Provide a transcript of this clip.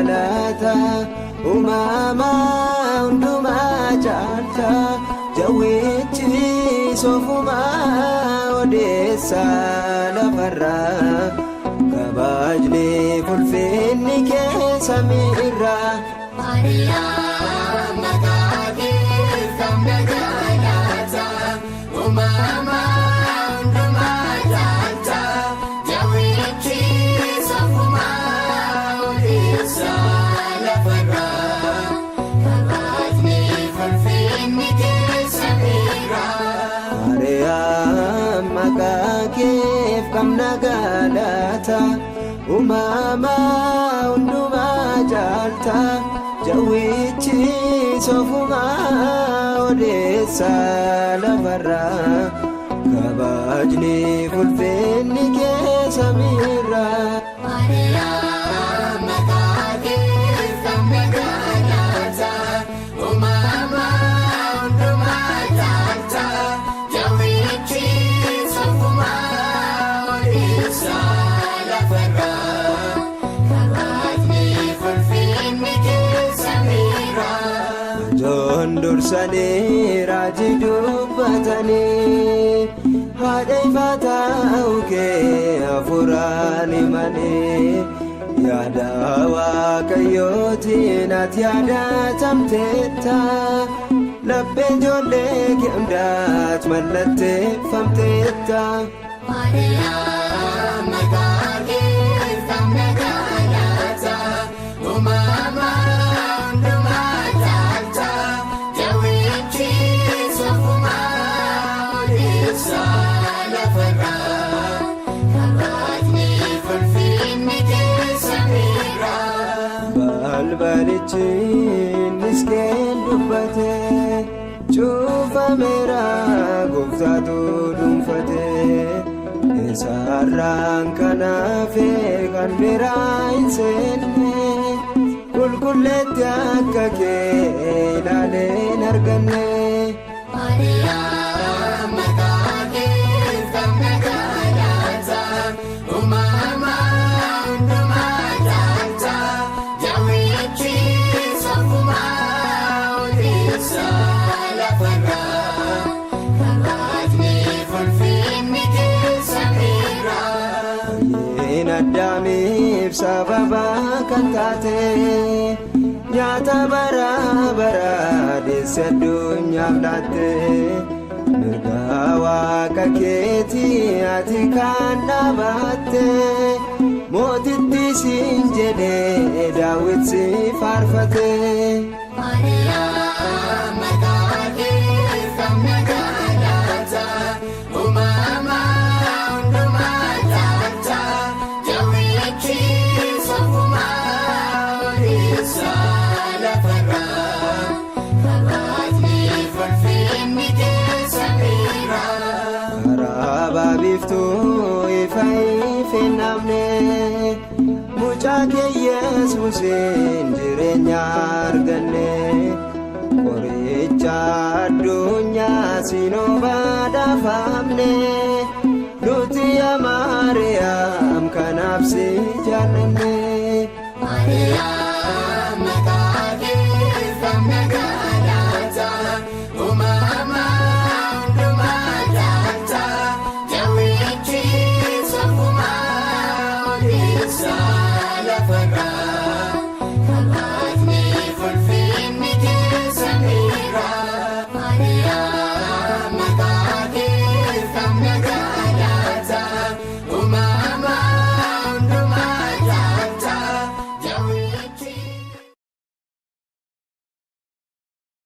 galata umama unduma caalta jawwichi sofuma odeessa lafarra kabajni fulfinni kee samiirra Maariyaam maqaa kee qabna galata umama unduma caalta jawwichi sofuma odeessa lafarra kabajni fulfinni kee samiirra Maariyaam maqaa kee qabna galata umama unduma caalta jawwichi sofuma odeessa lafarra kabajni fulfinni kee samiirra Maariyaam maqaa kee qabna galata umama unduma caalta jawwichi sofuma odeessa lafarra kabajni fulfinni kee samiirra Joon dursanii raajii dubbatanii haadha ifaa ta'uu kee hafuuraan himanii yaada Waaqayyootiin ati yaadatamteetta laphee ijoollee kee hundaatti mallatteeffamteetta Maariyaam maqaa kee qabna galata umama unduma caalta jawwichi sofuma odeessa lafarra kabajni fulfinni kee samiirra balbalichi niskeen dubbate cufameera gooftaatu dhuunfate Sarraan kanaafee kan biraa hin seenne qulqulleetti akka kee ilaaleen arganne Maariyaam maqaa kee qabna galata umama unduma caalta jawwichi sofuma odeessa lafarra kabajni fulfinni kee samiirra Addaamiif sababa kan taate nyaata bara bara deesse addunyaaf laatte mirga Waaqa keetii ati kan dhaabatte mootitti siin jedhee Daawit si faarfate Maariyaam maqaa kee qabna galata umama unduma caalta jawwichi sofuma odeessa lafarra kabajni fulfinni kee samiirra karaa baabiftuu ifa hin namne mucaa kee Yesuusiin jireenya arganne qoricha addunyaa sinoo badhaafamne nuti yaa Maariyaam kanaaf si jaallanne Maariyaam